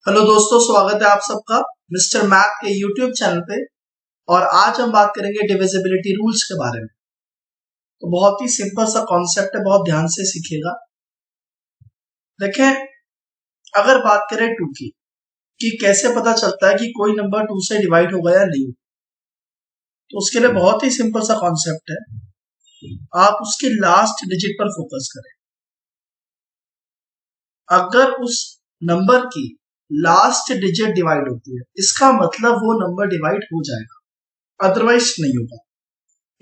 Hello दोस्तों, स्वागत है आप सबका मिस्टर मैथ के यूट्यूब चैनल पे। और आज हम बात करेंगे डिविजिबिलिटी रूल्स के बारे में। तो बहुत ही सिंपल सा कॉन्सेप्ट है, बहुत ध्यान से सीखिएगा। देखें, अगर बात करें टू की कि कैसे पता चलता है कि कोई नंबर टू से डिवाइड होगा या नहीं, तो उसके लिए बहुत ही सिंपल सा कॉन्सेप्ट है। आप उसके लास्ट डिजिट पर फोकस करें। अगर उस नंबर की लास्ट डिजिट डिवाइड होती है, इसका मतलब वो नंबर डिवाइड हो जाएगा, अदरवाइज नहीं होगा।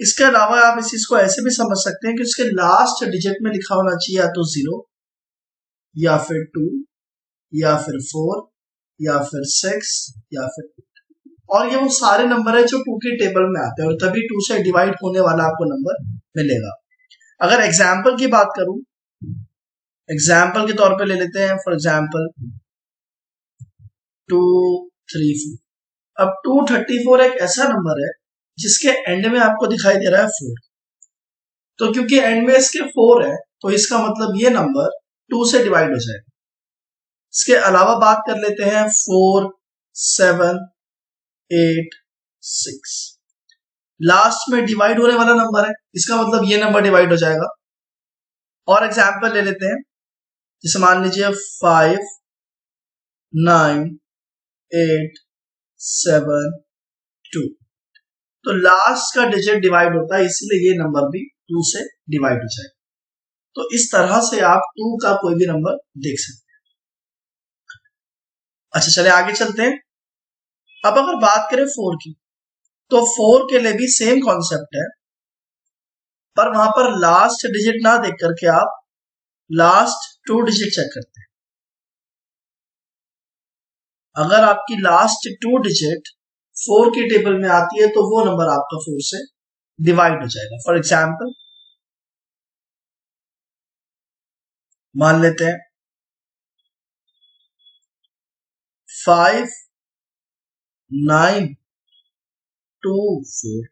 इसके अलावा आप इस चीज को ऐसे भी समझ सकते हैं कि उसके लास्ट डिजिट में लिखा होना चाहिए या तो 0 या फिर 2 या फिर 4 या फिर 6 या फिर 8। और ये वो सारे नंबर है जो 2 के टेबल में आते हैं और तभी 2 से डिवाइड होने वाला आपको नंबर मिलेगा। अगर एग्जाम्पल की बात करूं, एग्जाम्पल के तौर पे ले लेते हैं, फॉर एग्जाम्पल 234। अब 234 एक ऐसा नंबर है जिसके एंड में आपको दिखाई दे रहा है 4। तो क्योंकि एंड में इसके 4 है, तो इसका मतलब ये नंबर 2 से डिवाइड हो जाएगा। इसके अलावा बात कर लेते हैं 4, 7, 8, 6। लास्ट में डिवाइड होने वाला नंबर है, इसका मतलब ये नंबर डिवाइड हो जाएगा। और एग्जाम्पल ले लेते हैं, जैसे मान लीजिए 5, 9, 8, 7, 2। तो लास्ट का डिजिट डिवाइड होता है, इसलिए ये नंबर भी 2 से डिवाइड हो जाएगा। तो इस तरह से आप 2 का कोई भी नंबर देख सकते हैं। अच्छा, चले आगे चलते हैं। अब अगर बात करें 4 की, तो 4 के लिए भी सेम कॉन्सेप्ट है, पर वहां पर लास्ट डिजिट ना देख करके आप लास्ट 2 डिजिट चेक करते हैं। अगर आपकी लास्ट 2 डिजिट 4 की टेबल में आती है, तो वो नंबर आपका 4 से डिवाइड हो जाएगा। फॉर एग्जाम्पल मान लेते हैं 5, 9, 2, 4।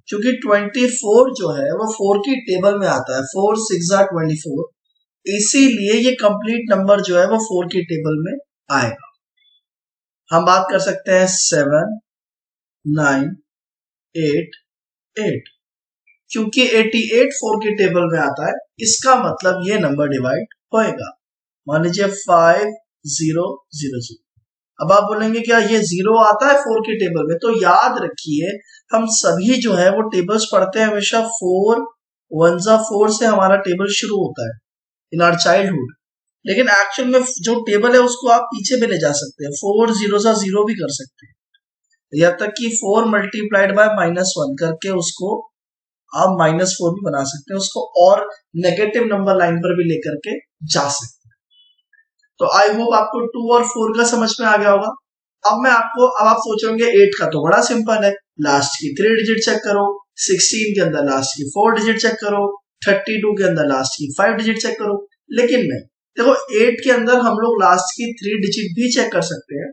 क्योंकि 24 जो है वो 4 की टेबल में आता है, 4 6 24, इसीलिए ये कंप्लीट नंबर जो है वो 4 की टेबल में आएगा। हम बात कर सकते हैं 7, 9, 8, 8। क्योंकि 88 4 की टेबल में आता है, इसका मतलब ये नंबर डिवाइड होएगा। मान लीजिए 5, 0, 0, 0। अब आप बोलेंगे क्या ये 0 आता है 4 की टेबल में? तो याद रखिए, हम सभी जो है वो टेबल्स पढ़ते हैं हमेशा 4 1 4 से हमारा टेबल शुरू होता है इन आवर चाइल्डहुड। लेकिन एक्चुअल में जो टेबल है उसको आप पीछे भी ले जा सकते हैं, 4 0 सा 0 भी कर सकते हैं, या तक कि 4 मल्टीप्लाइड बाय -1 करके उसको आप -4 भी बना सकते हैं, उसको और नेगेटिव नंबर लाइन पर भी लेकर के जा सकते हैं। तो आई होप आपको 2 और 4 का समझ में आ गया होगा। अब आप सोचेंगे 8 का तो बड़ा सिंपल है, लास्ट की 3 डिजिट चेक करो, 16 के अंदर लास्ट की 4 डिजिट चेक करो, 32 के अंदर लास्ट की 5 डिजिट चेक करो। लेकिन नहीं, देखो 8 के अंदर हम लोग लास्ट की 3 डिजिट भी चेक कर सकते हैं,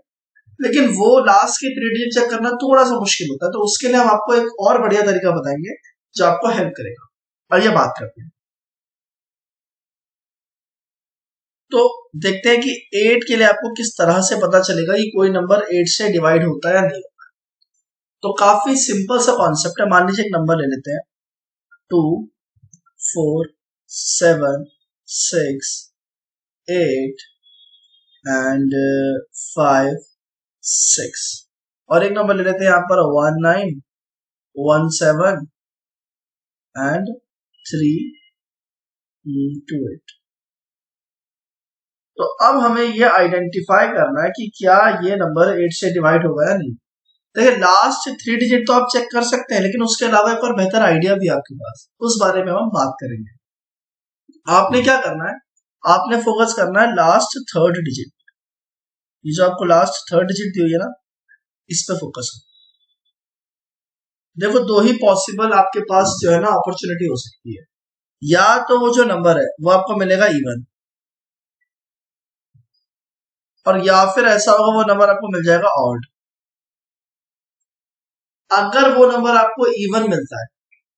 लेकिन वो लास्ट की 3 डिजिट चेक करना थोड़ा सा मुश्किल होता है। तो उसके लिए हम आपको एक और बढ़िया तरीका बताएंगे जो आपको हेल्प करेगा। और ये बात करते हैं, तो देखते हैं कि 8 के लिए आपको किस तरह से पता चलेगा कि कोई नंबर 8 से डिवाइड होता है या नहीं। तो काफी सिंपल सा कॉन्सेप्ट है। मान लीजिए एक नंबर ले लेते हैं 2, 4, 7, 6, 8 एंड 5, 6। और एक नंबर ले लेते हैं यहाँ पर 1, 9, 1, 7 एंड 3, 2, 8। तो अब हमें यह आइडेंटिफाई करना है कि क्या ये नंबर 8 से डिवाइड होगा या नहीं। देखिए, लास्ट 3 डिजिट तो आप चेक कर सकते हैं, लेकिन उसके अलावा एक और बेहतर आइडिया भी आपके पास, उस बारे में हम बात करेंगे। आपने क्या करना है, आपने फोकस करना है लास्ट 3rd डिजिट। ये जो आपको लास्ट 3rd डिजिट दी हुई है ना, इस पे फोकस करो। देखो, दो ही पॉसिबल आपके पास जो है ना अपॉर्चुनिटी हो सकती है। या तो वो जो नंबर है वो आपको मिलेगा इवन, और या फिर ऐसा होगा वो नंबर आपको मिल जाएगा ऑड। अगर वो नंबर आपको इवन मिलता है,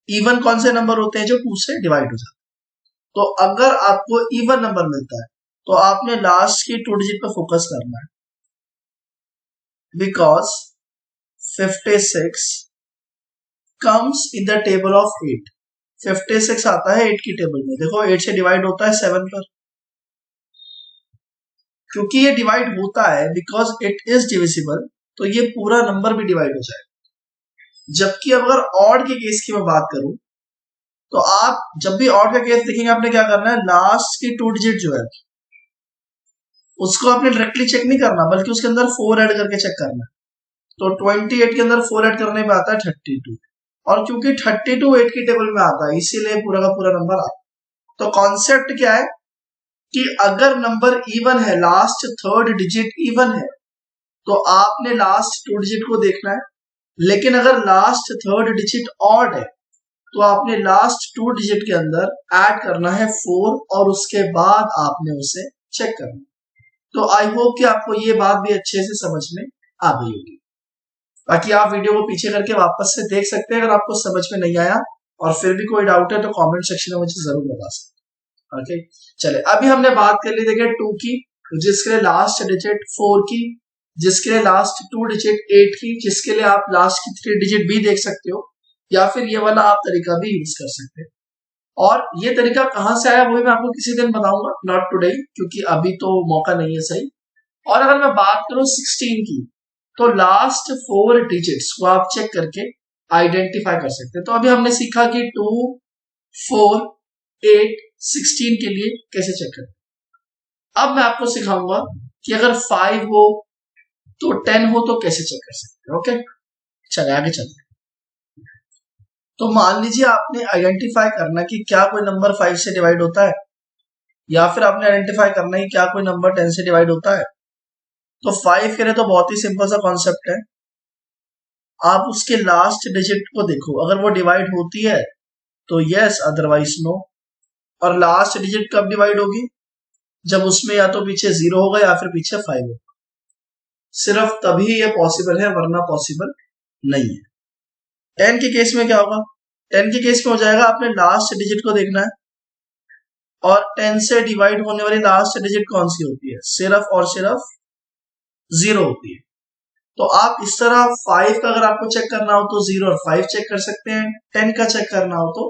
इवन कौन से नंबर होते हैं जो 2 से डिवाइड हो जाते हैं। तो अगर आपको इवन नंबर मिलता है, तो आपने लास्ट की 2 डिजिट पर फोकस करना है। Because 56 comes in the table of 8। 56 आता है 8 की टेबल में। देखो 8 से डिवाइड होता है 7 पर। क्योंकि ये डिवाइड होता है बिकॉज इट इज डिविजिबल, तो ये पूरा नंबर भी डिवाइड हो जाएगा। जबकि अगर ऑड के केस की मैं बात करूं, तो आप जब भी ऑड का केस देखेंगे आपने क्या करना है, लास्ट की 2 डिजिट जो है उसको आपने डायरेक्टली चेक नहीं करना, बल्कि उसके अंदर 4 ऐड करके चेक करना है। तो 28 के अंदर 4 ऐड करने पे आता है 32, और क्योंकि 32 8 की टेबल में आता है इसीलिए पूरा का पूरा नंबर आता है। तो कॉन्सेप्ट क्या है कि अगर नंबर इवन है, लास्ट थर्ड डिजिट इवन है, तो आपने लास्ट 2 डिजिट को देखना है। लेकिन अगर लास्ट थर्ड डिजिट ऑड है, तो आपने लास्ट 2 डिजिट के अंदर ऐड करना है 4, और उसके बाद आपने उसे चेक करना। तो आई होप कि आपको ये बात भी अच्छे से समझ में आ गई होगी। बाकी आप वीडियो को पीछे करके वापस से देख सकते हैं अगर आपको समझ में नहीं आया, और फिर भी कोई डाउट है तो कमेंट सेक्शन में मुझे जरूर बता सकते हैं। ओके, चले अभी हमने बात कर ली देखिए 2 की, जिसके लिए लास्ट डिजिट 4 की, जिसके लिए लास्ट 2 डिजिट 8 की, जिसके लिए आप लास्ट की 3 डिजिट भी देख सकते हो, या फिर ये वाला आप तरीका भी यूज कर सकते हैं। और ये तरीका कहां से आया वो भी मैं आपको किसी दिन बताऊंगा, नॉट टुडे, क्योंकि अभी तो मौका नहीं है सही। और अगर मैं बात करूं 16 की, तो लास्ट 4 डिजिट्स को आप चेक करके आइडेंटिफाई कर सकते हैं। तो अभी हमने सीखा कि 2, 4, 8, 16 के लिए कैसे चेक करें। अब मैं आपको सिखाऊंगा कि अगर 5 हो तो 10 हो तो कैसे चेक कर सकते हैं। ओके, चले आगे चलते हैं। तो मान लीजिए आपने आइडेंटिफाई करना कि क्या कोई नंबर 5 से डिवाइड होता है, या फिर आपने आइडेंटिफाई करना है कि क्या कोई नंबर 10 से डिवाइड होता है। तो 5 के लिए तो बहुत ही सिंपल सा कॉन्सेप्ट है, आप उसके लास्ट डिजिट को देखो, अगर वो डिवाइड होती है तो यस, अदरवाइज नो। और लास्ट डिजिट कब डिवाइड होगी, जब उसमें या तो पीछे 0 होगा या फिर पीछे 5 होगा। सिर्फ तभी ये पॉसिबल है, वरना पॉसिबल नहीं है। 10 के केस में क्या होगा, 10 के केस में हो जाएगा आपने लास्ट डिजिट को देखना है, और 10 से डिवाइड होने वाली लास्ट डिजिट कौन सी होती है, सिर्फ और सिर्फ 0 होती है। तो आप इस तरह 5 का अगर आपको चेक करना हो तो 0 और 5 चेक कर सकते हैं, 10 का चेक करना हो तो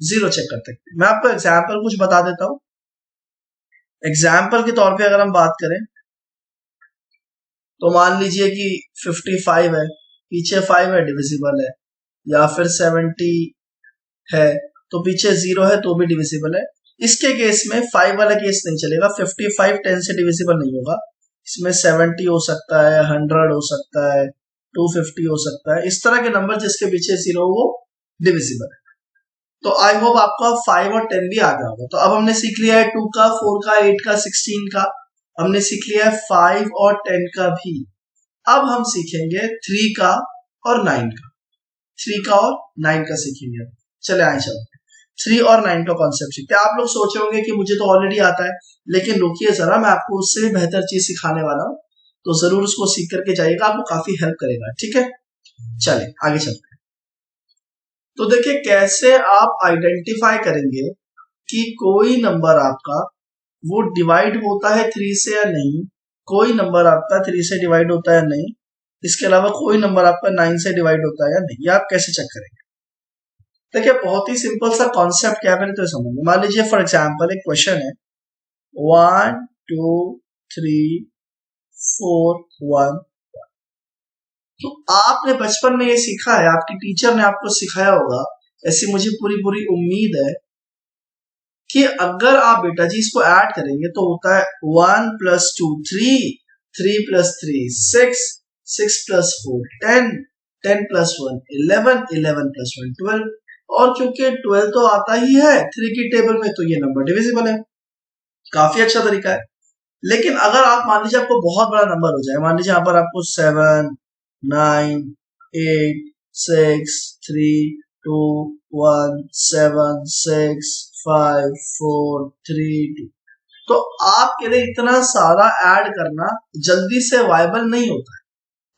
0 चेक कर सकते हैं। मैं आपको एग्जाम्पल कुछ बता देता हूं। एग्जाम्पल के तौर पे अगर हम बात करें, तो मान लीजिए कि 55 है, पीछे 5 है, डिविजिबल है, या फिर 70 है तो पीछे 0 है तो भी डिविजिबल है। इसके केस में 5 वाला केस नहीं चलेगा, 55 10 से डिविजिबल नहीं होगा। इसमें 70 हो सकता है, 100 हो सकता है, 250 हो सकता है। इस तरह के नंबर जिसके पीछे 0 हो वो डिविजिबल है। तो आई होप आपको 5 और 10 भी आ गया होगा। तो अब हमने सीख लिया है 2 का, 4 का, 8 का, 16 का, हमने सीख लिया है 5 और 10 का भी। अब हम सीखेंगे 3 का और 9 का, 3 का और 9 का सीखेंगे। चले आए चलो 3 और 9 का कॉन्सेप्ट सीखते हैं। आप लोग सोच रहे होंगे कि मुझे तो ऑलरेडी आता है, लेकिन रुकिए जरा, मैं आपको उससे भी बेहतर चीज सिखाने वाला हूँ, तो जरूर उसको सीख करके जाइएगा, आपको काफी हेल्प करेगा। ठीक है, चले आगे चलते हैं। तो देखिए कैसे आप आइडेंटिफाई करेंगे कि कोई नंबर आपका वो डिवाइड होता है 3 से या नहीं, कोई नंबर आपका 3 से डिवाइड होता है या नहीं, इसके अलावा कोई नंबर आपका 9 से डिवाइड होता है या नहीं, ये आप कैसे चेक करेंगे। देखिए बहुत ही सिंपल सा कॉन्सेप्ट क्या है तो समझिए। मान लीजिए फॉर एग्जांपल एक क्वेश्चन है 1 2 3 4 1, तो आपने बचपन में ये सीखा है, आपकी टीचर ने आपको सिखाया होगा, ऐसी मुझे पूरी पूरी उम्मीद है कि अगर आप बेटा जी इसको ऐड करेंगे तो होता है 1 + 2 3, 3 + 3 6, 6 + 4 10, 10 + 1 11, 11 + 1 12, और क्योंकि 12 तो आता ही है 3 की टेबल में, तो ये नंबर डिविजिबल है। काफी अच्छा तरीका है। लेकिन अगर आप मान लीजिए आपको बहुत बड़ा नंबर हो जाए, मान लीजिए यहाँ पर आपको 7 9 8 6 3 2 1 7 6 5 4 3 2, तो आपके लिए इतना सारा ऐड करना जल्दी से वायबल नहीं होता है,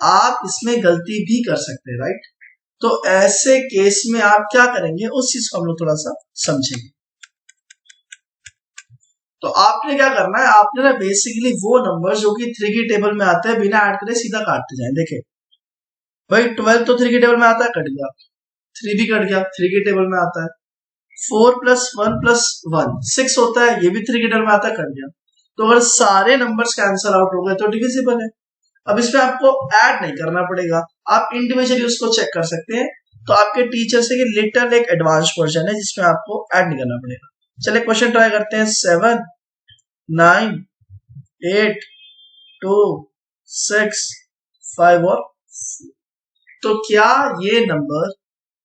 आप इसमें गलती भी कर सकते हैं, राइट। तो ऐसे केस में आप क्या करेंगे उस चीज को हम लोग थोड़ा सा समझेंगे। तो आपने क्या करना है, आपने ना बेसिकली वो नंबर जो कि 3 की टेबल में आते हैं बिना ऐड करे सीधा काटते जाए। देखे भाई 12 तो 3 की टेबल में आता है, कट गया, 3 भी कट गया, 3 की टेबल में आता है, 4 प्लस 1 प्लस 1 6 होता है, ये भी 3 की टेबल में आता है, कट गया। तो अगर सारे नंबर्स कैंसल आउट हो गए तो डिविजिबल है। अब इसमें आपको ऐड नहीं करना पड़ेगा, आप इंडिविजुअली उसको चेक कर सकते हैं। तो आपके टीचर से लिटिल एक एडवांस वर्जन है जिसमें आपको ऐड नहीं करना पड़ेगा। चलिए क्वेश्चन ट्राई करते हैं। 7 9 8 2 6 5 और 4। तो क्या ये नंबर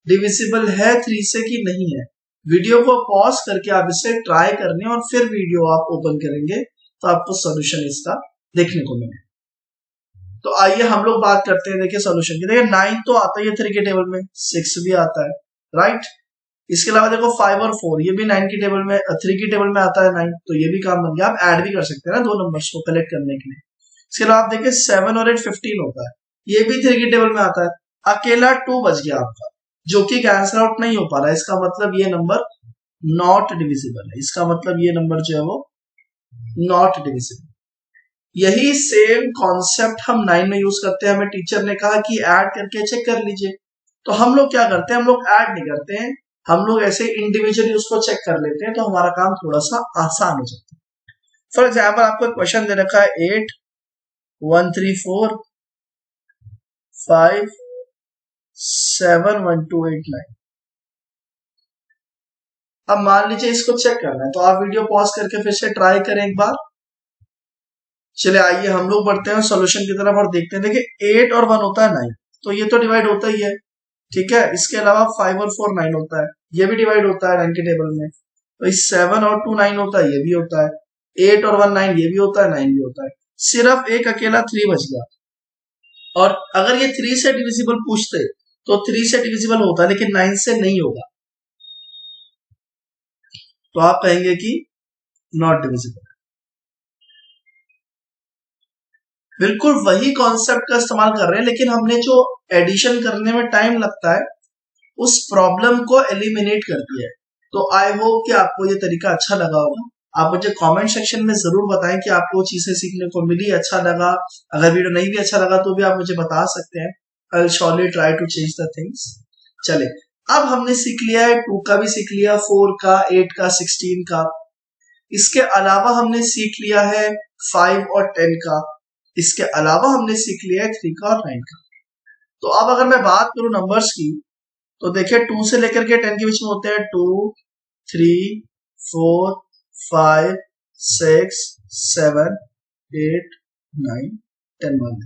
डिविजिबल है 3 से कि नहीं है? वीडियो को पॉज करके आप इसे ट्राई करने और फिर वीडियो आप ओपन करेंगे तो आपको सोल्यूशन इसका देखने को मिलेगा। तो आइए हम लोग बात करते हैं, देखिए सोल्यूशन की। देखिए 9 तो आता ही है 3 के टेबल में, 6 भी आता है, राइट। इसके अलावा देखो 5 और 4 ये भी 9 की टेबल में 3 की टेबल में आता है 9, तो ये भी काम बन गया। आप ऐड भी कर सकते हैं ना दो नंबर्स को कलेक्ट करने के लिए। इसके अलावा आप देखिए 7 और 8 15 होता है, ये भी 3 की टेबल में आता है। अकेला 2 बच गया आपका जो कि कैंसिल आउट नहीं हो पा रहा है, इसका मतलब ये नंबर नॉट डिविजिबल है। इसका मतलब ये नंबर जो है वो नॉट डिविजिबल। यही सेम कॉन्सेप्ट हम 9 में यूज करते हैं। हमें टीचर ने कहा कि ऐड करके चेक कर लीजिए, तो हम लोग क्या करते हैं, हम लोग ऐड नहीं करते हैं, हम लोग ऐसे इंडिविजुअली उसको चेक कर लेते हैं, तो हमारा काम थोड़ा सा आसान हो जाता है। फॉर एग्जाम्पल आपको क्वेश्चन दे रखा है 8 1 3 4 5 7 1 2 8 9। अब मान लीजिए इसको चेक करना है, तो आप वीडियो पॉज करके फिर से ट्राई करें एक बार। चले आइए हम लोग बढ़ते हैं सोल्यूशन की तरफ और देखते हैं। देखिए 8 और 1 होता है 9, तो ये तो डिवाइड होता ही है, ठीक है। इसके अलावा 5 और 4 9 होता है, ये भी डिवाइड होता है 9 के टेबल में। तो 7 और 2 9 होता है, ये भी होता है। 8 और 1 9 ये भी होता है, 9 भी होता है। सिर्फ एक अकेला 3 बच गया, और अगर ये 3 से डिविजिबल पूछते तो 3 से डिविजिबल होता है, लेकिन 9 से नहीं होगा, तो आप कहेंगे कि नॉट डिविजिबल। बिल्कुल वही कॉन्सेप्ट का इस्तेमाल कर रहे हैं, लेकिन हमने जो एडिशन करने में टाइम लगता है उस प्रॉब्लम को एलिमिनेट कर दिया है। तो आई होप कि आपको ये तरीका अच्छा लगा होगा। आप मुझे कमेंट सेक्शन में जरूर बताएं कि आपको चीजें सीखने को मिली, अच्छा लगा। अगर वीडियो नहीं भी अच्छा लगा तो भी आप मुझे बता सकते हैं। I will surely try to change the things. चले, अब हमने सीख लिया है 2 का भी सीख लिया, 4 का, 8 का, 16 का। इसके अलावा हमने सीख लिया है 5 और 10 का। इसके अलावा हमने सीख लिया है 3 का और 9 का। तो अब अगर मैं बात करूं नंबर्स की, तो देखिए 2 से लेकर के 10 के बीच में होते हैं 2 3 4 5 6 7 8 9 10 1।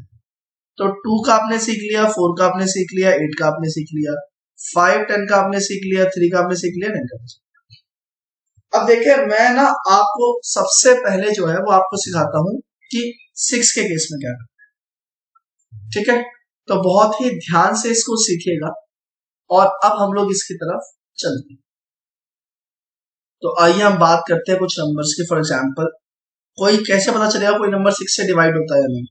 तो 2 का आपने सीख लिया, 4 का आपने सीख लिया, 8 का आपने सीख लिया, 5 10 का आपने सीख लिया, 3 का आपने सीख लिया, 9 का। अब देखिए मैं ना आपको सबसे पहले जो है वो आपको सिखाता हूं कि 6 के केस में क्या करना है, ठीक है। तो बहुत ही ध्यान से इसको सीखिएगा, और अब हम लोग इसकी तरफ चलते हैं। तो आइए हम बात करते हैं कुछ नंबर्स की। फॉर एग्जांपल, कोई कैसे पता चलेगा कोई नंबर 6 से डिवाइड होता है या नहीं?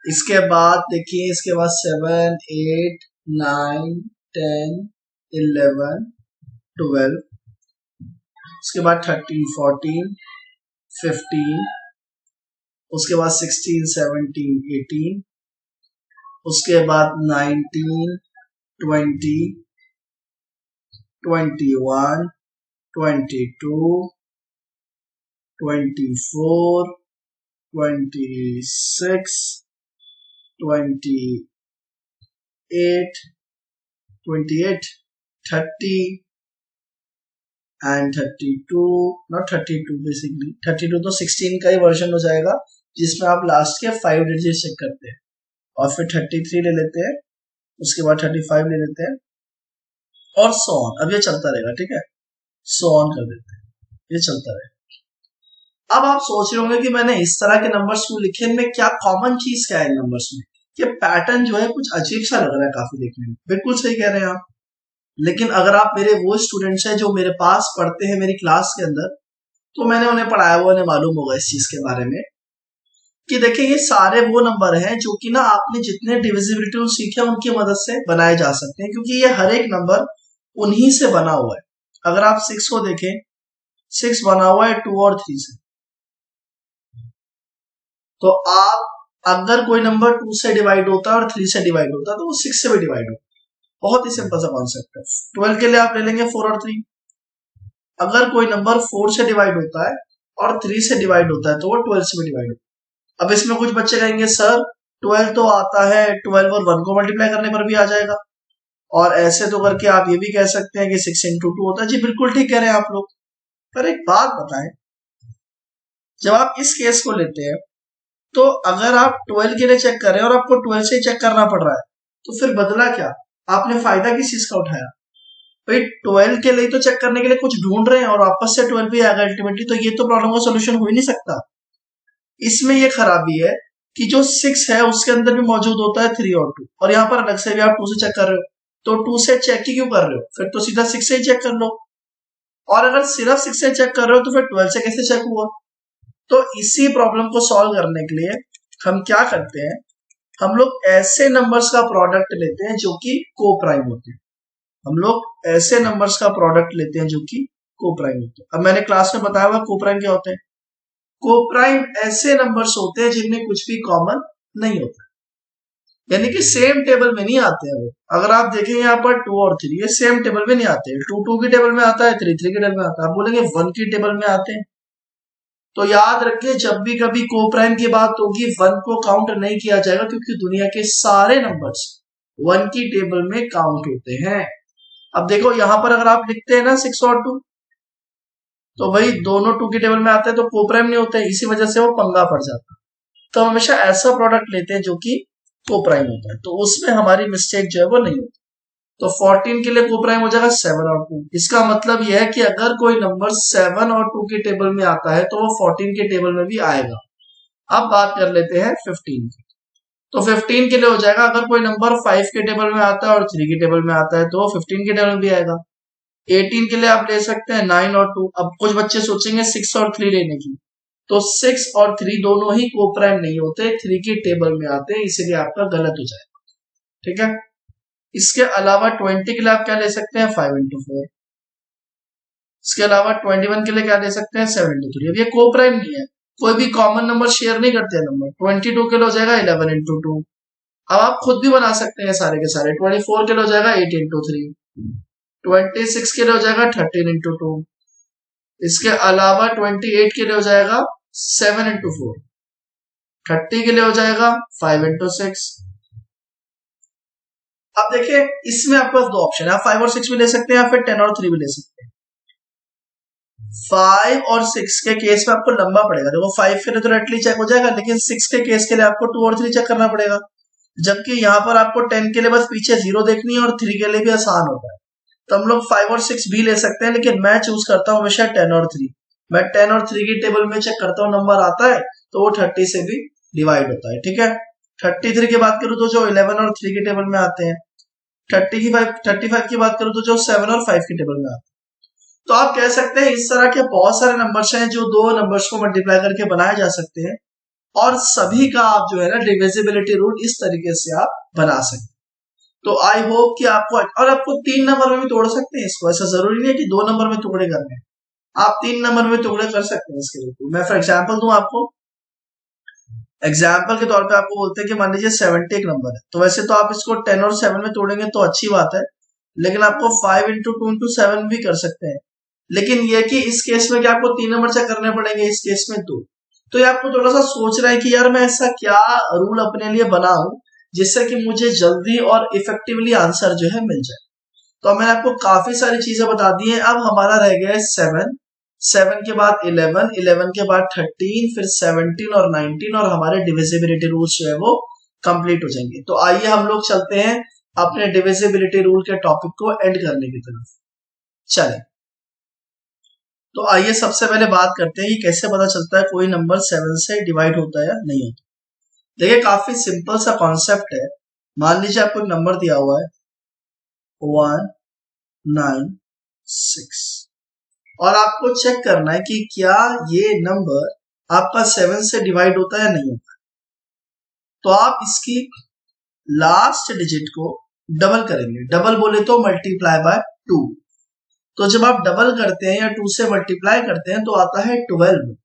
इसके बाद देखिए, इसके बाद 7 8 9 10 11 12, उसके बाद 13 14 15, उसके बाद 16 17 18, उसके बाद 19 20 21 22 24 26 28 30 एंड 32, नॉट 32 बेसिकली 32 तो 16 का ही वर्जन हो जाएगा, जिसमें आप लास्ट के 5 डिजिट चेक करते हैं, और फिर 33 ले लेते हैं, उसके बाद 35 ले लेते हैं, और सो ऑन। अब ये चलता रहेगा, ठीक है, सो ऑन कर देते हैं, ये चलता रहेगा। अब आप सोच रहे होंगे कि मैंने इस तरह के नंबर्स क्यों लिखे, इनमें क्या कॉमन चीज क्या है इन नंबर्स में? ये पैटर्न जो है कुछ अजीब सा लग रहा है काफी देखने में। बिल्कुल सही कह रहे हैं आप, लेकिन अगर आप मेरे वो स्टूडेंट्स हैं जो मेरे पास पढ़ते हैं मेरी क्लास के अंदर, तो मैंने उन्हें पढ़ाया हुआ, उन्हें मालूम होगा इस चीज के बारे में कि देखिए ये सारे वो नंबर हैं जो कि ना आपने जितने डिविजिबिलिटी रूल सीखे उनकी मदद से बनाए जा सकते हैं, क्योंकि ये हर एक नंबर उन्हीं से बना हुआ है। अगर आप 6 को देखें 6 बना हुआ है 2 और 3 से। तो आप अगर कोई नंबर 2 से डिवाइड होता है और 3 से डिवाइड होता है तो वो 6 से भी डिवाइड होता है। बहुत ही सिंपल सा कॉन्सेप्ट है। 12 के लिए आप ले लेंगे 4 और 3। अगर कोई नंबर 4 से डिवाइड होता है और 3 से डिवाइड होता है तो वो 12 से भी डिवाइड होता है। अब इसमें कुछ बच्चे कहेंगे सर 12 तो आता है, 12 और 1 को मल्टीप्लाई करने पर भी आ जाएगा, और ऐसे तो करके आप ये भी कह सकते हैं कि 6 इंटू 2 होता है। जी बिल्कुल ठीक कह रहे हैं आप लोग, पर एक बात बताएं, जब आप इस केस को लेते हैं तो अगर आप 12 के लिए चेक कर रहे हैं और आपको 12 से चेक करना पड़ रहा है तो फिर बदला क्या? आपने फायदा किस चीज का उठाया? भाई 12 के लिए तो चेक करने के लिए कुछ ढूंढ रहे हैं और वापस से 12 पे आ गया अल्टीमेटली, तो ये तो प्रॉब्लम का सोल्यूशन हो ही नहीं सकता। इसमें ये खराबी है कि जो 6 है उसके अंदर भी मौजूद होता है 3 और 2, और यहाँ पर अलग से भी आप 2 से चेक कर रहे हो, तो 2 से चेक ही क्यों कर रहे हो? फिर तो सीधा 6 से ही चेक कर लो। और अगर सिर्फ 6 से चेक कर रहे हो तो फिर 12 से कैसे चेक हुआ? तो इसी प्रॉब्लम को सॉल्व करने के लिए हम क्या करते हैं, हम लोग ऐसे नंबर्स का प्रोडक्ट लेते हैं जो कि को प्राइम होते हैं। हम लोग ऐसे नंबर्स का प्रोडक्ट लेते हैं जो कि को प्राइम होते हैं। अब मैंने क्लास में बताया हुआ को प्राइम क्या होते हैं। को प्राइम ऐसे नंबर्स होते हैं जिनमें कुछ भी कॉमन नहीं होता, यानी कि सेम टेबल में नहीं आते हैं वो। अगर आप देखें यहाँ पर 2 और 3 ये सेम टेबल में नहीं आते हैं। 2 2 की टेबल में आता है, 3 3 की टेबल में आता है। आप बोलेंगे 1 की टेबल में आते हैं, तो याद रखिए जब भी कभी को प्राइम की बात होगी 1 को काउंट नहीं किया जाएगा, क्योंकि दुनिया के सारे नंबर्स 1 की टेबल में काउंट होते हैं। अब देखो यहां पर अगर आप लिखते हैं ना 6 और 2, तो वही दोनों 2 की टेबल में आते हैं तो को प्राइम नहीं होते हैं, इसी वजह से वो पंगा पड़ जाता है। तो हम हमेशा ऐसा प्रोडक्ट लेते हैं जो कि को प्राइम होता है, तो उसमें हमारी मिस्टेक जो है वो नहीं होती। तो 14 के लिए को प्राइम हो जाएगा 7 और 2। इसका मतलब यह है कि अगर कोई नंबर 7 और 2 की टेबल में आता है तो वो 14 के टेबल में भी आएगा। अब बात कर लेते हैं 15 की। तो 15 के लिए हो जाएगा अगर कोई नंबर 5 के टेबल में आता है और 3 की टेबल में आता है तो वो 15 के टेबल में भी आएगा। 18 के लिए आप ले सकते हैं 9 और 2। अब कुछ बच्चे सोचेंगे 6 और 3 लेने की, तो 6 और 3 दोनों ही को प्राइम नहीं होते, 3 की टेबल में आते हैं, इसीलिए आपका गलत हो जाएगा। ठीक है। इसके अलावा 20 के लिए आप क्या ले सकते हैं 5 इंटू 4। इसके अलावा 21 के लिए क्या ले सकते हैं 7 इंटू 3। अब ये को प्राइम नहीं है, कोई भी कॉमन नंबर शेयर नहीं करते हैं नंबर। 22 के लिए हो जाएगा 11 इंटू 2। अब आप खुद भी बना सकते हैं सारे के सारे। 24 के लिए हो जाएगा 8 इंटू 3। 26 के लिए हो जाएगा 13 इंटू 2। इसके अलावा 28 के लिए हो जाएगा 7 इंटू 4। 30 के लिए हो जाएगा 5 इंटू 6। अब देखिए इसमें आपके पास दो ऑप्शन है, आप 5 और 6 भी ले सकते हैं या फिर 10 और 3 भी ले सकते हैं। 5 और 6 के केस में आपको लंबा पड़ेगा। देखो 5 के लिए तो डायरेक्टली चेक हो जाएगा, लेकिन 6 के केस के लिए आपको 2 और 3 चेक करना पड़ेगा। जबकि यहाँ पर आपको 10 के लिए बस पीछे 0 देखनी है और 3 के लिए भी आसान होता है। तो हम लोग 5 और 6 भी ले सकते हैं, लेकिन मैं चूज करता हूँ हमेशा 10 और 3। मैं 10 और 3 की टेबल में चेक करता हूँ, नंबर आता है तो वो 30 से भी डिवाइड होता है। ठीक है। 33 की बात करूँ तो जो 11 और 3 की टेबल में आते हैं। 35 की बात करूँ तो जो 7 और 5 की टेबल में आते हैं। तो आप कह सकते हैं इस तरह के बहुत सारे नंबर्स हैं जो दो नंबर्स को मल्टीप्लाई करके बनाए जा सकते हैं, और सभी का आप जो है ना डिविजिबिलिटी रूल इस तरीके से आप बना सकते हैं। तो आई होप कि आपको, और आपको 3 नंबर में भी तोड़ सकते हैं इसको, ऐसा जरूरी नहीं है कि 2 नंबर में टुकड़े करने हैं, आप 3 नंबर में टुकड़े कर सकते हैं इसके लिए। मैं फॉर एग्जाम्पल दूं आपको, एग्जाम्पल के तौर पे आपको बोलते हैं कि मान लीजिए 70 एक नंबर है, तो वैसे तो आप इसको 10 और 7 में तोड़ेंगे तो अच्छी बात है, लेकिन आपको 5 इंटू 2 इंटू 7 भी कर सकते हैं। लेकिन ये कि इस केस में क्या आपको 3 नंबर चेक करने पड़ेंगे, इस केस में तो ये आपको थोड़ा सा सोच रहा है कि यार मैं ऐसा क्या रूल अपने लिए बनाऊं जिससे कि मुझे जल्दी और इफेक्टिवली आंसर जो है मिल जाए। तो मैंने आपको काफी सारी चीजें बता दी हैं। अब हमारा रह गया है 7, 7 के बाद 11, 11 के बाद 13, फिर 17 और 19, और हमारे डिविजिबिलिटी रूल्स जो है वो कंप्लीट हो जाएंगे। तो आइए हम लोग चलते हैं अपने डिविजिबिलिटी रूल के टॉपिक को एंड करने की तरफ। चलें, तो आइए सबसे पहले बात करते हैं कि कैसे पता चलता है कोई नंबर 7 से डिवाइड होता है या नहीं होता। देखिए काफी सिंपल सा कॉन्सेप्ट है। मान लीजिए आपको एक नंबर दिया हुआ है 1 9 6, और आपको चेक करना है कि क्या ये नंबर आपका 7 से डिवाइड होता है या नहीं होता। तो आप इसकी लास्ट डिजिट को डबल करेंगे, डबल बोले तो मल्टीप्लाई बाय 2। तो जब आप डबल करते हैं या 2 से मल्टीप्लाई करते हैं तो आता है 12।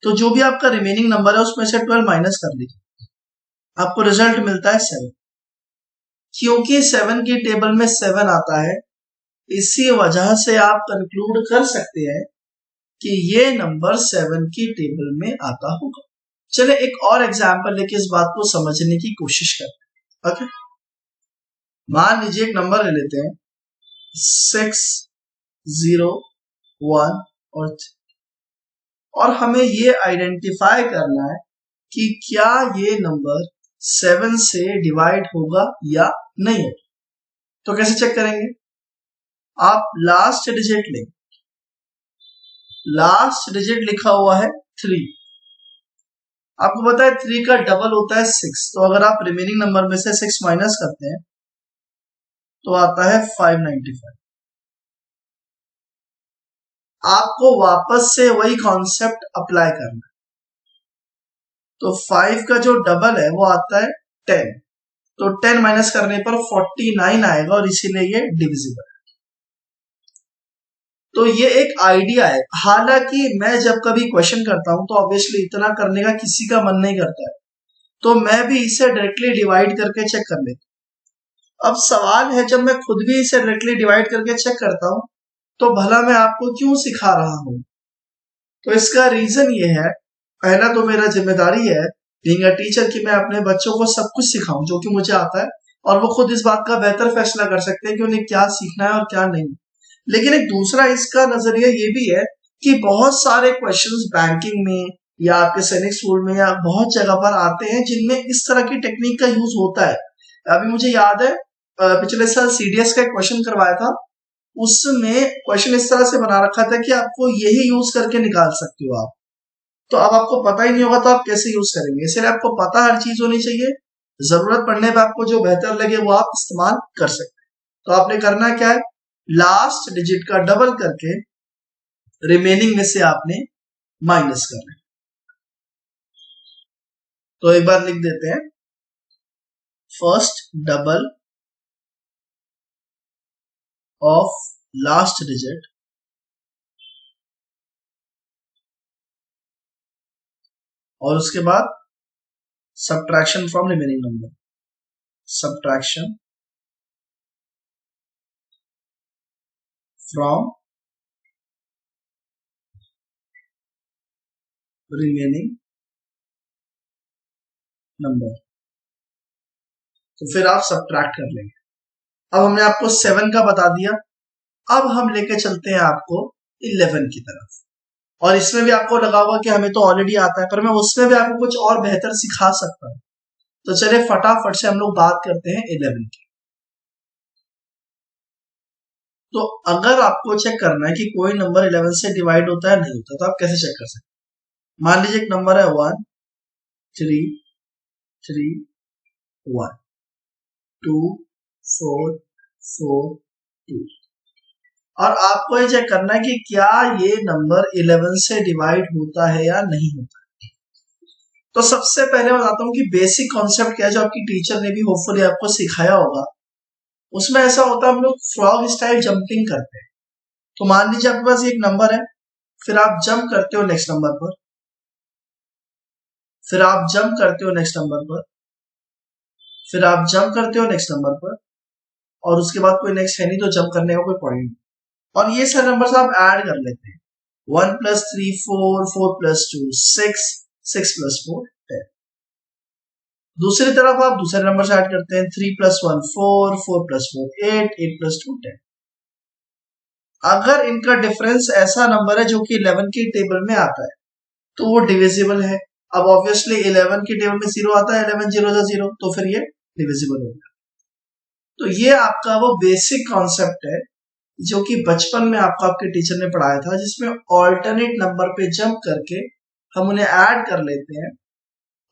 तो जो भी आपका रिमेनिंग नंबर है उसमें से 12 माइनस कर लीजिए, आपको रिजल्ट मिलता है 7। क्योंकि 7 की टेबल में 7 आता है, इसी वजह से आप कंक्लूड कर सकते हैं कि ये नंबर 7 की टेबल में आता होगा। चले एक और एग्जांपल लेके इस बात को समझने की कोशिश करते हैं। ओके, मान लीजिए एक नंबर ले लेते हैं 6, 0, 1 और 3, और हमें ये आइडेंटिफाई करना है कि क्या ये नंबर 7 से डिवाइड होगा या नहीं होगा। तो कैसे चेक करेंगे? आप लास्ट डिजिट लेंगे, लास्ट डिजिट लिखा हुआ है 3, आपको पता है 3 का डबल होता है 6, तो अगर आप रिमेनिंग नंबर में से 6 माइनस करते हैं तो आता है 595। आपको वापस से वही कॉन्सेप्ट अप्लाई करना है। तो 5 का जो डबल है वो आता है 10, तो 10 माइनस करने पर 49 आएगा और इसीलिए ये डिविजिबल है। तो ये एक आइडिया है। हालांकि मैं जब कभी क्वेश्चन करता हूं तो ऑब्वियसली इतना करने का किसी का मन नहीं करता है, तो मैं भी इसे डायरेक्टली डिवाइड करके चेक कर लेता हूं। अब सवाल है, जब मैं खुद भी इसे डायरेक्टली डिवाइड करके चेक करता हूं तो भला मैं आपको क्यों सिखा रहा हूं? तो इसका रीजन ये है, पहला तो मेरा जिम्मेदारी है बीइंग अ टीचर कि मैं अपने बच्चों को सब कुछ सिखाऊं जो कि मुझे आता है, और वो खुद इस बात का बेहतर फैसला कर सकते हैं कि उन्हें क्या सीखना है और क्या नहीं। लेकिन एक दूसरा इसका नजरिया ये भी है कि बहुत सारे क्वेश्चंस बैंकिंग में या आपके सैनिक स्कूल में या बहुत जगह पर आते हैं जिनमें इस तरह की टेक्निक का यूज होता है। अभी मुझे याद है पिछले साल सीडीएस का एक क्वेश्चन करवाया था, उसमें क्वेश्चन इस तरह से बना रखा था कि आपको यही यूज करके निकाल सकते हो आप। तो अब आपको पता ही नहीं होगा तो आप कैसे यूज करेंगे? इसलिए आपको पता हर चीज होनी चाहिए, जरूरत पड़ने पर आपको जो बेहतर लगे वो आप इस्तेमाल कर सकते हैं। तो आपने करना क्या है, लास्ट डिजिट का डबल करके रिमेनिंग में से आपने माइनस करना है। तो एक बार लिख देते हैं, first double of last digit और उसके बाद subtraction from remaining number, subtraction from remaining number. तो फिर आप सब्ट्रैक्ट कर लेंगे। अब हमने आपको 7 का बता दिया, अब हम लेके चलते हैं आपको 11 की तरफ, और इसमें भी आपको लगा होगा कि हमें तो ऑलरेडी आता है, पर मैं उसमें भी आपको कुछ और बेहतर सिखा सकता हूं। तो चलिए फटाफट से हम लोग बात करते हैं 11 की। तो अगर आपको चेक करना है कि कोई नंबर 11 से डिवाइड होता है नहीं होता, तो आप कैसे चेक कर सकते हैं? मान लीजिए एक नंबर है 1 3 3 1 2 4 4 2, और आपको ये चेक करना है कि क्या ये नंबर 11 से डिवाइड होता है या नहीं होता है। तो सबसे पहले बताता हूं कि बेसिक कॉन्सेप्ट क्या है जो आपकी टीचर ने भी होपफुली आपको सिखाया होगा। उसमें ऐसा होता है, हम लोग फ्रॉग स्टाइल जंपिंग करते हैं। तो मान लीजिए आपके पास एक नंबर है, फिर आप जंप करते हो नेक्स्ट नंबर पर, फिर आप जंप करते हो नेक्स्ट नंबर पर, फिर आप जंप करते हो नेक्स्ट नंबर पर, और उसके बाद कोई नेक्स्ट है नहीं तो जंप करने का कोई पॉइंट नहीं। और ये सारे नंबर आप ऐड कर लेते हैं, 1 + 3 4, 4 + 2 6, 6 + 4 10। दूसरी तरफ आप दूसरे नंबर से ऐड करते हैं, 3 + 1 4, 4 + 4 8, 8 + 2 10। अगर इनका डिफरेंस ऐसा नंबर है जो कि 11 की टेबल में आता है तो वो डिविजिबल है। अब ऑब्वियसली 11 की टेबल में 0 आता है, 11 0 0, तो फिर ये डिविजिबल होगा। तो ये आपका वो बेसिक कॉन्सेप्ट है जो कि बचपन में आपको आपके टीचर ने पढ़ाया था, जिसमें ऑल्टरनेट नंबर पे जंप करके हम उन्हें ऐड कर लेते हैं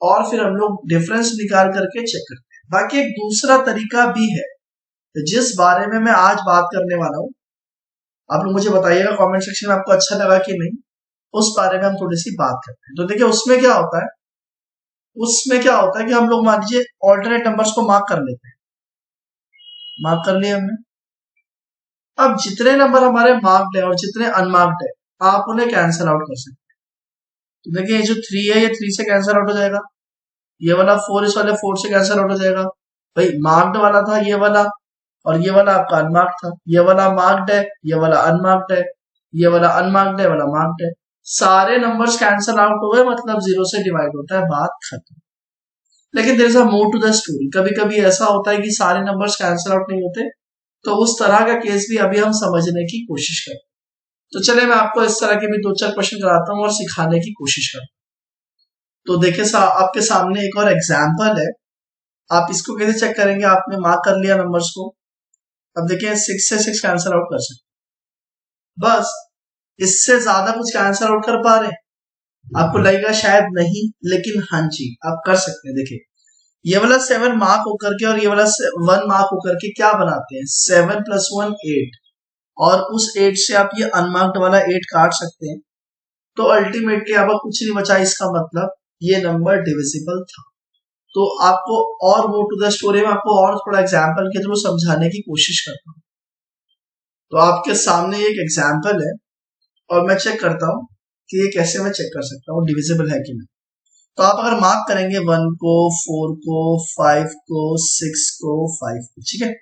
और फिर हम लोग डिफरेंस निकाल करके चेक करते हैं। बाकी एक दूसरा तरीका भी है जिस बारे में मैं आज बात करने वाला हूं, आप लोग मुझे बताइएगा कमेंट सेक्शन में आपको अच्छा लगा कि नहीं, उस बारे में हम थोड़ी सी बात करते हैं। तो देखिए उसमें क्या होता है, उसमें क्या होता है कि हम लोग मान लीजिए ऑल्टरनेट नंबर्स को मार्क कर लेते हैं, मार्क कर लिया हमने। अब जितने नंबर हमारे मार्क्ड है और जितने अनमार्क्ड है आप उन्हें कैंसिल आउट कर सकते हैं। तो देखिए ये जो 3 है ये 3 से कैंसिल आउट हो जाएगा, ये वाला 4 इस वाले 4 से कैंसिल आउट हो जाएगा। भाई मार्क्ड वाला था ये वाला, और ये वाला आपका अनमार्क्ड था, ये वाला मार्क्ड है, ये वाला अनमार्क्ड है, ये वाला अनमार्क्ड है, वाला मार्क्ड है। सारे नंबर्स कैंसिल आउट हो गए, मतलब 0 से डिवाइड होता है, बात खत्म। लेकिन there is a more to the story. कभी कभी ऐसा होता है कि सारे नंबर्स कैंसिल आउट नहीं होते, तो उस तरह का केस भी अभी हम समझने की कोशिश करें। तो चलिए मैं आपको इस तरह के भी 2-4 क्वेश्चन कराता हूँ और सिखाने की कोशिश करता हूँ। तो देखिए आपके सामने एक और एग्जाम्पल है, आप इसको कैसे चेक करेंगे, आपने मार्क कर लिया नंबर्स को। अब देखिए 6 से 6 कैंसिल आउट कर सकते, बस इससे ज्यादा कुछ कैंसिल आउट कर पा रहे हैं? आपको लगेगा शायद नहीं, लेकिन हाँ जी आप कर सकते हैं। देखिए ये वाला 7 मार्क होकर के और ये वाला 1 मार्क होकर के क्या बनाते हैं, 7 + 1 8, और उस 8 से आप ये अनमार्क्ड वाला 8 काट सकते हैं। तो अल्टीमेटली अब कुछ नहीं बचा, इसका मतलब ये नंबर डिविजिबल था। तो आपको और वो टू द स्टोरी में आपको और थोड़ा एग्जाम्पल के थ्रू समझाने की कोशिश करता हूँ। तो आपके सामने एक एग्जाम्पल है और मैं चेक करता हूँ कि ये कैसे मैं चेक कर सकता हूँ डिविजिबल है कि नहीं। तो आप अगर मार्क करेंगे 1 को, 4 को, 5 को, 6 को, 5 को, ठीक है।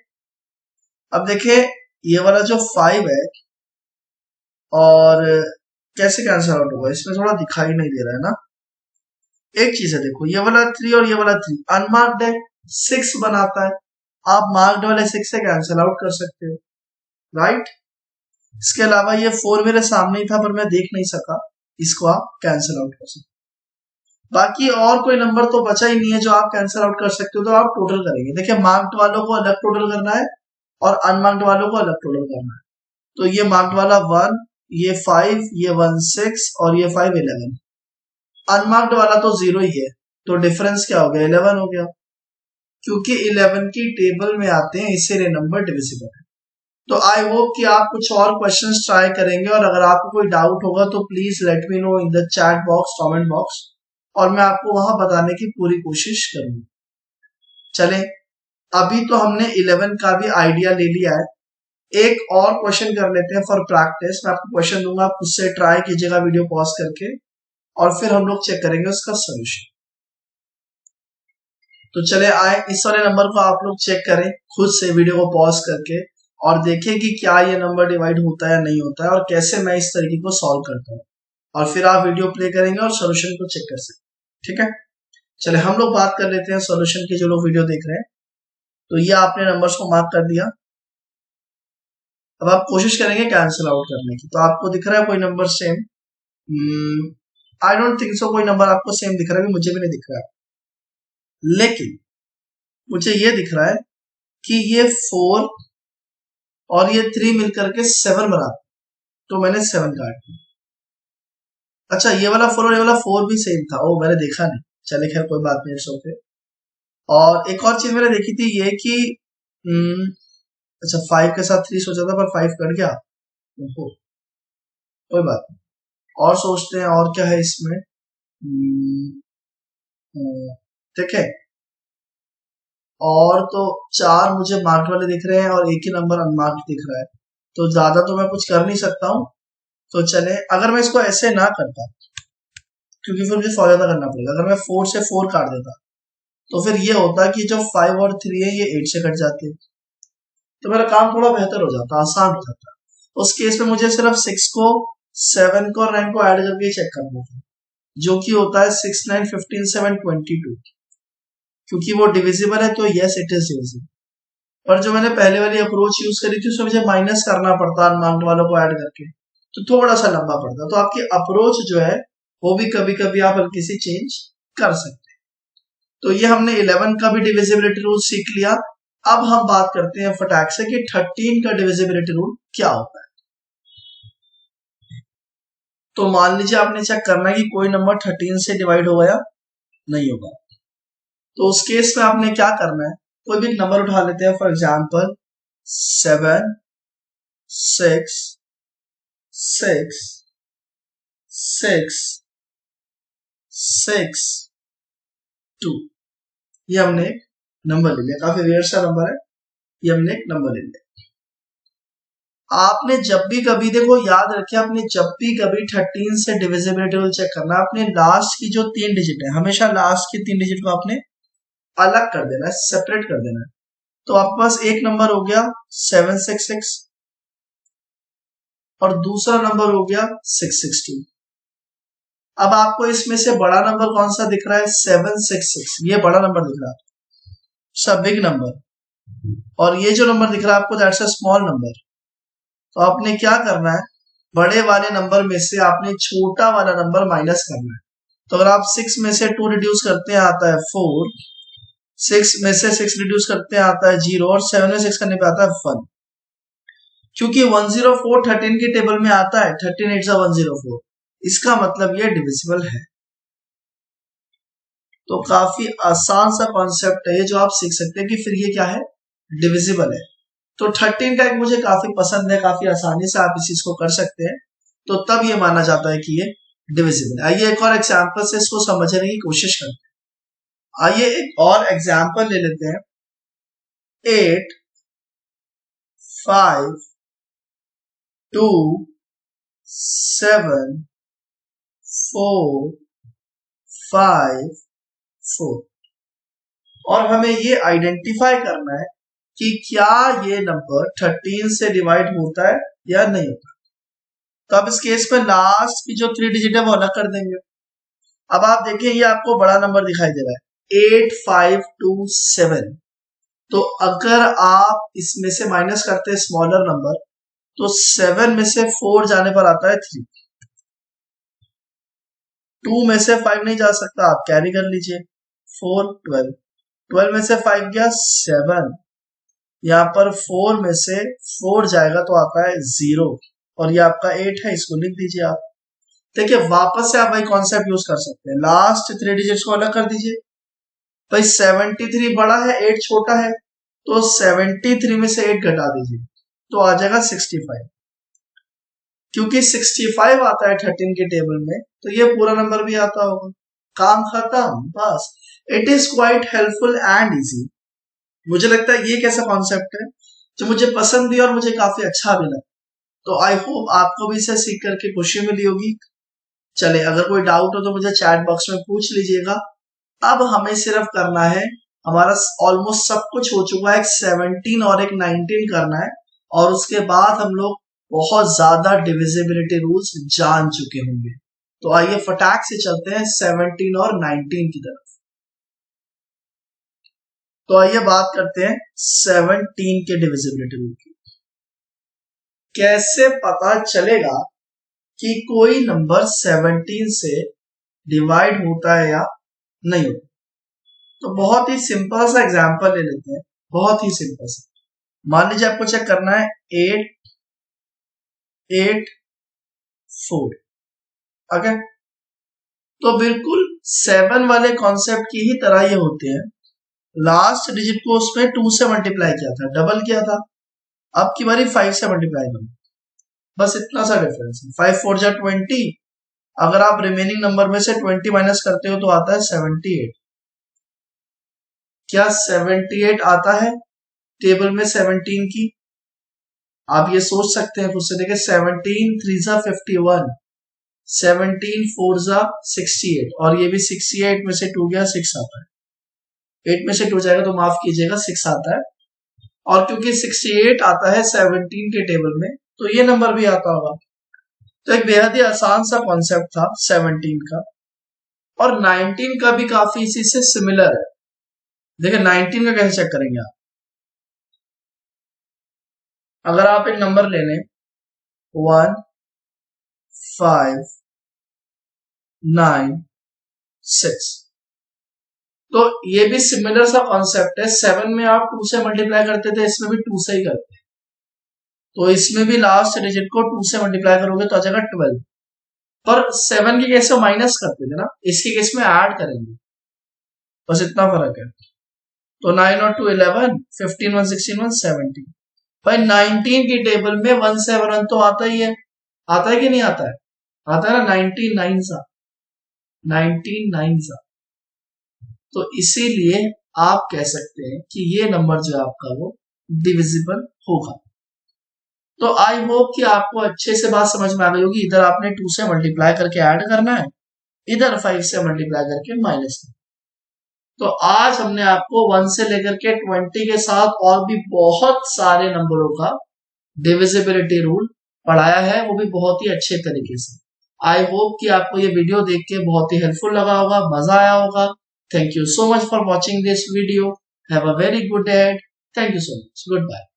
अब देखिए ये वाला जो 5 है और कैसे कैंसिल आउट होगा, इसमें थोड़ा दिखाई नहीं दे रहा है ना। एक चीज है, देखो ये वाला 3 और ये वाला 3 अनमार्क्ड है, 6 बनाता है, आप मार्क्ड वाले 6 से कैंसिल आउट कर सकते हो, राइट। इसके अलावा ये 4 मेरे सामने ही था पर मैं देख नहीं सका, इसको आप कैंसिल आउट कर सकते हो। बाकी और कोई नंबर तो बचा ही नहीं है जो आप कैंसिल आउट कर सकते हो। तो आप टोटल करेंगे, देखिए मार्क्ड वालों को अलग टोटल करना है और अनमार्क्ड वालों को अलग टोटल करना है। तो ये मार्क्ड वाला 1, ये 5, ये 1 6 और ये 5 11। अनमार्क्ड वाला तो 0 ही है, तो डिफरेंस क्या हो गया, 11 हो गया। क्योंकि 11 की टेबल में आते हैं इसीलिए नंबर डिविजिबल है। तो आई होप कि आप कुछ और क्वेश्चंस ट्राई करेंगे, और अगर आपको कोई डाउट होगा तो please let me know in the chat box, comment box, और मैं आपको वहां बताने की पूरी कोशिश करूंगा। चलें, अभी तो हमने 11 का भी आइडिया ले लिया है, एक और क्वेश्चन कर लेते हैं फॉर प्रैक्टिस। मैं आपको क्वेश्चन दूंगा, आप खुद से ट्राई कीजिएगा वीडियो पॉज करके, और फिर हम लोग चेक करेंगे उसका सोल्यूशन। तो चले आए, इस वाले नंबर को आप लोग चेक करें खुद से वीडियो को पॉज करके, और देखें कि क्या ये नंबर डिवाइड होता है या नहीं होता है, और कैसे मैं इस तरीके को सॉल्व करता हूँ, और फिर आप वीडियो प्ले करेंगे और सोल्यूशन को चेक कर सकते हैं, ठीक है। चले हम लोग बात कर लेते हैं सोल्यूशन की, जो लोग वीडियो देख रहे हैं। तो ये आपने नंबर्स को मार्क कर दिया, अब आप कोशिश करेंगे कैंसिल आउट करने की। तो आपको दिख रहा है कोई number same? I don't think so कोई नंबर आपको सेम दिख रहा है, मुझे भी नहीं दिख रहा है। लेकिन मुझे ये दिख रहा है कि ये 4 और ये 3 मिलकर के 7 बना, तो मैंने 7 काट दिया। अच्छा ये वाला 4 और ये वाला 4 भी सेम था, ओ मैंने देखा नहीं, चले खैर कोई बात नहीं, इट्स ओके। और एक और चीज मैंने देखी थी ये कि अच्छा 5 के साथ 3 सोचा था पर 5 कट गया, कोई बात नहीं, और सोचते हैं और क्या है इसमें। देखें, और तो 4 मुझे मार्क्ड वाले दिख रहे हैं और एक ही नंबर अनमार्क्ड दिख रहा है, तो ज्यादा तो मैं कुछ कर नहीं सकता हूँ। तो चले, अगर मैं इसको ऐसे ना करता, क्योंकि फिर मुझे फॉर ज्यादा करना पड़ेगा, अगर मैं 4 से 4 काट देता तो फिर ये होता कि जो 5 और 3 है ये 8 से कट जाते, तो मेरा काम थोड़ा बेहतर हो जाता, आसान हो जाता। उस केस में मुझे सिर्फ 6 को, 7 को और 9 को ऐड करके चेक करना था, जो कि होता है 6 9 15 7 22। क्योंकि वो डिविजिबल है तो यस इट इज डिविजिबल। पर जो मैंने पहले वाली अप्रोच यूज करी थी उसमें मुझे माइनस करना पड़ता अनमार्क्ड वालों को ऐड करके, तो थोड़ा सा लंबा पड़ता। तो आपकी अप्रोच जो है वो भी कभी कभी आप हल्की सी चेंज कर सकते हैं। तो ये हमने 11 का भी डिविजिबिलिटी रूल सीख लिया। अब हम बात करते हैं फटाक से कि 13 का डिविजिबिलिटी रूल क्या होता है। तो मान लीजिए आपने चेक करना है कि कोई नंबर 13 से डिवाइड हो गया, नहीं होगा, तो उस केस में आपने क्या करना है, कोई भी नंबर उठा लेते हैं, फॉर एग्जाम्पल 7 6 6 6 6 2, ये हमने एक नंबर ले लिया, काफी रेयर सा नंबर है, ये हमने एक नंबर ले लिया। आपने जब भी कभी देखो याद रखिए, आपने जब भी कभी 13 से डिविजिबिलिटी रूल चेक करना, आपने लास्ट की जो 3 डिजिट है, हमेशा लास्ट की 3 डिजिट को आपने अलग कर देना है, सेपरेट कर देना है। तो आपके पास एक नंबर हो गया 766 और दूसरा नंबर हो गया 662। अब आपको इसमें से बड़ा नंबर कौन सा दिख रहा है? 766, ये बड़ा नंबर दिख रहा है, सब बिग नंबर। और ये जो नंबर दिख रहा है आपको, दैट्स अ स्मॉल नंबर। तो आपने क्या करना है, बड़े वाले नंबर में से आपने छोटा वाला नंबर माइनस करना है। तो अगर आप 6 में से 2 रिड्यूस करते हैं आता है 4, 6 में से 6 रिड्यूस करते हैं आता है 0 और 7 में 6 करने पे आता है 1। क्योंकि 104 13 की टेबल में आता है, 13 8 104, इसका मतलब ये डिविजिबल है। तो काफी आसान सा कॉन्सेप्ट है जो आप सीख सकते हैं कि फिर ये क्या है, डिविजिबल है। तो 13 का एक मुझे काफी पसंद है, काफी आसानी से आप इस चीज को कर सकते हैं, तो तब ये माना जाता है कि ये डिविजिबल है। आइए एक और एग्जांपल से इसको समझने की कोशिश करते हैं। आइए एक और एग्जांपल ले लेते हैं। 8 5 2 7 4 5 4, और हमें ये आइडेंटिफाई करना है कि क्या ये नंबर 13 से डिवाइड होता है या नहीं होता। तो अब इस केस में लास्ट की जो 3 डिजिट है वो अलग कर देंगे। अब आप देखें ये आपको बड़ा नंबर दिखाई दे रहा है 8527। तो अगर आप इसमें से माइनस करते हैं स्मॉलर नंबर, तो 7 में से 4 जाने पर आता है 3, 2 में से 5 नहीं जा सकता, आप कैरी कर लीजिए 4 12, 12 में से 5 गया 7, यहाँ पर 4 में से 4 जाएगा तो आता है 0, और ये आपका 8 है, इसको लिख दीजिए आप। देखिए वापस से आप वही कॉन्सेप्ट यूज कर सकते हैं, लास्ट 3 डिजिट्स को अलग कर दीजिए। भाई 73 बड़ा है 8 छोटा है, तो 73 में से 8 घटा दीजिए तो आ जाएगा 65। क्योंकि 65 आता है 13 के टेबल में, तो ये पूरा नंबर भी आता होगा, काम खत्म बस। It is quite helpful and easy. मुझे लगता है ये कैसा कॉन्सेप्ट है जो मुझे पसंद भी और मुझे काफी अच्छा भी लगा। तो आई होप आपको भी इसे सीख करके खुशी मिली होगी। चले, अगर कोई डाउट हो तो मुझे चैट बॉक्स में पूछ लीजिएगा। अब हमें सिर्फ करना है, हमारा ऑलमोस्ट सब कुछ हो चुका है, एक 17 और एक 19 करना है, और उसके बाद हम लोग बहुत ज्यादा डिविजिबिलिटी रूल्स जान चुके होंगे। तो आइए फटाक से चलते हैं 17 और 19 की तरफ। तो आइए बात करते हैं 17 के डिविजिबिलिटी रूल की। कैसे पता चलेगा कि कोई नंबर 17 से डिवाइड होता है या नहीं होता? तो बहुत ही सिंपल सा एग्जांपल ले लेते हैं, बहुत ही सिंपल सा। मान लीजिए आपको चेक करना है 8 8 4, ओके। तो बिल्कुल 7 वाले कॉन्सेप्ट की ही तरह ये होते हैं। लास्ट डिजिट को उसमें 2 से मल्टीप्लाई किया था, डबल किया था। अब की बारी 5 से मल्टीप्लाई करो, बस इतना सा डिफरेंस है। 5 4 जा 20, अगर आप रिमेनिंग नंबर में से 20 माइनस करते हो तो आता है 78। क्या 78 आता है टेबल में 17 की? आप ये सोच सकते हैं खुद से, देखिए 17 3 जा 51, 17 4 जा 68, और ये भी 68 में से 2 गया 6 आता है। 8 में से 2 जाएगा तो माफ कीजिएगा 6 आता है, और क्योंकि 68 आता है 17 के टेबल में, तो ये नंबर भी आता होगा। तो एक बेहद ही आसान सा कॉन्सेप्ट था 17 का। और 19 का भी काफी इसी से सिमिलर है। देखिए 19 का कैसे चेक करेंगे आप? अगर आप एक नंबर ले लें 1 5 9 6, तो ये भी सिमिलर सा कॉन्सेप्ट है। 7 में आप 2 से मल्टीप्लाई करते थे, इसमें भी 2 से ही करते हैं। तो इसमें भी लास्ट डिजिट को 2 से मल्टीप्लाई करोगे तो आ जाएगा 12। पर 7 के केस में माइनस करते थे ना, इसके केस में ऐड करेंगे, बस इतना फर्क है। तो 9 और 2 11, 15 1 16 1 17। भाई 19 की टेबल में 171 तो आता ही है, आता है कि नहीं आता है? आता है ना, 99 सा, 99 सा। तो इसीलिए आप कह सकते हैं कि ये नंबर जो है आपका वो डिविजिबल होगा। तो आई होप कि आपको अच्छे से बात समझ में आ गई होगी। इधर आपने 2 से मल्टीप्लाई करके ऐड करना है, इधर 5 से मल्टीप्लाई करके माइनस करना। तो आज हमने आपको 1 से लेकर के 20 के साथ और भी बहुत सारे नंबरों का डिविजिबिलिटी रूल पढ़ाया है, वो भी बहुत ही अच्छे तरीके से। आई होप कि आपको ये वीडियो देख के बहुत ही हेल्पफुल लगा होगा, मजा आया होगा। Thank you so much for watching this video. Have a very good day. Thank you so much. Good bye.